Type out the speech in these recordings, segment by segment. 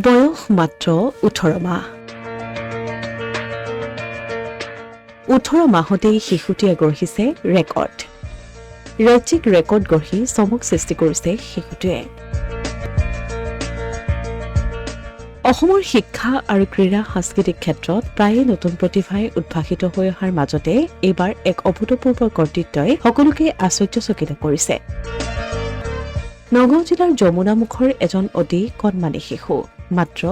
বয়স মাত্ৰ ১৮ মাহ। ১৮ মাহতেই শিশুটিয়ে গঢ়িছে ৰেকৰ্ড। ৰাজ্যিক ৰেকৰ্ড গঢ়ি চমক সৃষ্টি কৰিছে শিশুটিয়ে। অসমৰ শিক্ষা আৰু ক্ৰীড়া সাংস্কৃতিক ক্ষেত্ৰত প্ৰায়ে নতুন প্ৰতিভাই উদ্ভাসিত হৈ অহাৰ মাজতে এইবাৰ এক অভূতপূৰ্ব কৰ্তৃত্বই সকলোকে আশ্চৰ্যচকিত কৰিছে। নগাঁও জিলাৰ যমুনামুখৰ এজন অতি কণমানি শিশু, মাত্ৰ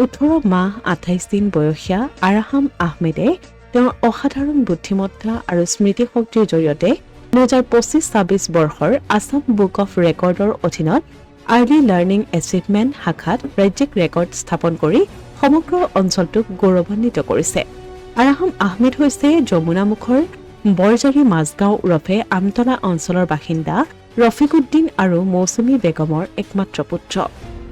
১৮ মাহ ২৮ দিন বয়সীয়া আৰাহাম আহমেদে তেওঁৰ অসাধাৰণ বুদ্ধিমত্তা আৰু স্মৃতিশক্তিৰ জৰিয়তে ২০২৫-২৬ বৰ্ষৰ আছাম বুক অৱ ৰেকৰ্ডৰ অধীনত আৰ্লি লাৰ্ণিং এচিভমেণ্ট শাখাত ৰাজ্যিক ৰেকৰ্ড স্থাপন কৰি সমগ্ৰ অঞ্চলটোক গৌৰৱান্বিত কৰিছে। আৰাহাম আহমেদ হৈছে যমুনামুখৰ বৰজাৰী মাজগাঁও ওৰফে আমতলা অঞ্চলৰ বাসিন্দা ৰফিকুদ্দিন আৰু মৌচুমী বেগমৰ একমাত্ৰ পুত্ৰ।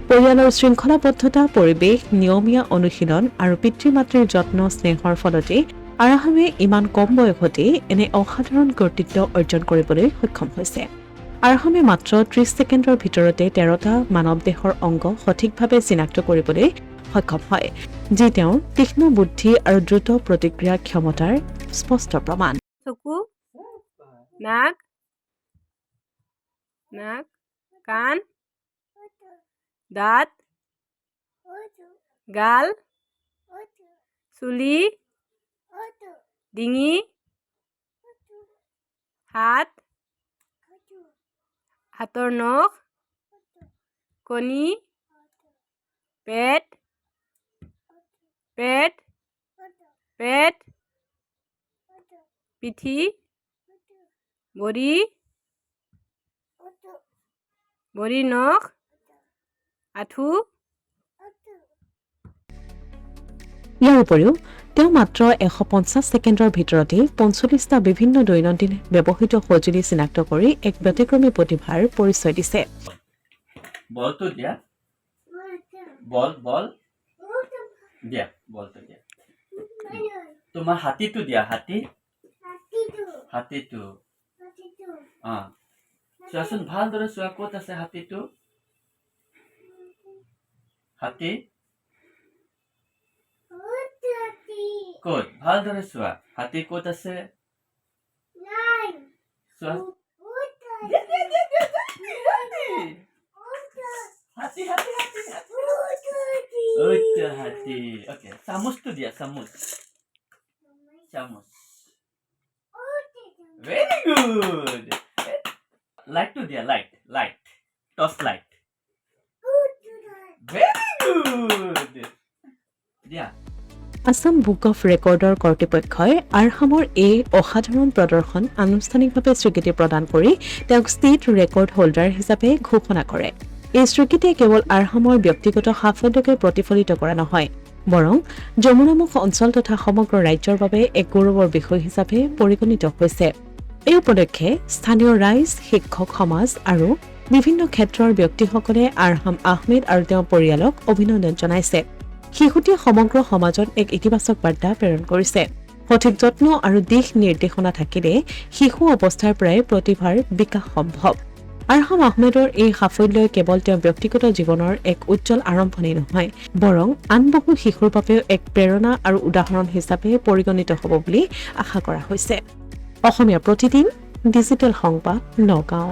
পৰিয়ালৰ শৃংখলাবদ্ধতা, পৰিৱেশ, নিয়মীয়া অনুশীলন আৰু পিতৃ মাতৃৰ যত্ন স্নেহৰ ফলতেই আৰাহামে ইমান কম বয়সতেই এনে অসাধাৰণ কৰ্তৃত্ব অৰ্জন কৰিবলৈ সক্ষম হৈছে। আৰাহামে মাত্ৰ ৩০ ছেকেণ্ডৰ ভিতৰতে ১৩টা মানৱ দেহৰ অংগ সঠিকভাৱে চিনাক্ত কৰিবলৈ সক্ষম হয়, যি তেওঁৰ তীক্ষ্ণ বুদ্ধি আৰু দ্ৰুত প্ৰতিক্ৰিয়া ক্ষমতাৰ স্পষ্ট প্ৰমাণ। চকু, নাক, কাণ, দাঁত, গাল, চুলি, ডিঙি, হাতৰ নখ, কণী, পেট, পিঠি, ভৰি, নখ, আঁঠু। ইয়াৰ উপৰিও তেওঁ মাত্ৰ ১৫০ ছেকেণ্ডৰ ভিতৰতেই ৪৫টা বিভিন্ন দৈনন্দিন ব্যৱহৃত সঁজুলি চিনাক্ত কৰি এক ব্যতিক্ৰমী প্ৰতিভাৰ পৰিচয় দিছে। বলটো দিয়া, বল দিয়া, বলটো দিয়া। তোমাৰ হাতীটো দিয়া, হাতীটো চোৱাচোন, ভালদৰে চোৱা, ক'ত আছে হাতীটো? হাতী ক'ত? ভালদৰে চোৱা, হাতী ক'ত আছে? চোৱা, হাতী। অকে, চামুচটো দিয়া, চামুচ। Very good. লাইটটো দিয়া, light, torch light. Very good. দিয়া। আছাম বুক অৱ ৰেকৰ্ডৰ কৰ্তৃপক্ষই আৰাহামৰ এই অসাধাৰণ প্ৰদৰ্শন আনুষ্ঠানিকভাৱে স্বীকৃতি প্ৰদান কৰি তেওঁক ষ্টেট ৰেকৰ্ড হোল্ডাৰ হিচাপে ঘোষণা কৰে। এই স্বীকৃতিয়ে কেৱল আৰাহামৰ ব্যক্তিগত সাফল্যকে প্ৰতিফলিত কৰা নহয়, বৰং যমুনামুখ অঞ্চল তথা সমগ্ৰ ৰাজ্যৰ বাবে এক গৌৰৱৰ বিষয় হিচাপে পৰিগণিত হৈছে। এই উপলক্ষে স্থানীয় ৰাইজ, শিক্ষক সমাজ আৰু বিভিন্ন ক্ষেত্ৰৰ ব্যক্তিসকলে আৰাহাম আহমেদ আৰু তেওঁৰ পৰিয়ালক অভিনন্দন জনাইছে। শিশুটিয়ে সমগ্ৰ সমাজত এক ইতিবাচক বাৰ্তা প্ৰেৰণ কৰিছে। সঠিক যত্ন আৰু দিশ নিৰ্দেশনা থাকিলে শিশু অৱস্থাৰ পৰাই প্ৰতিভাৰ বিকাশ সম্ভৱ। আৰাহাম আহমেদৰ এই সাফল্যই কেৱল তেওঁৰ ব্যক্তিগত জীৱনৰ এক উজ্জ্বল আৰম্ভণি নহয়, বৰং আন বহু শিশুৰ বাবেও এক প্ৰেৰণা আৰু উদাহৰণ হিচাপে পৰিগণিত হ'ব বুলি আশা কৰা হৈছে। অসমীয়া প্ৰতিদিন, ডিজিটেল সংবাদ, নগাঁও।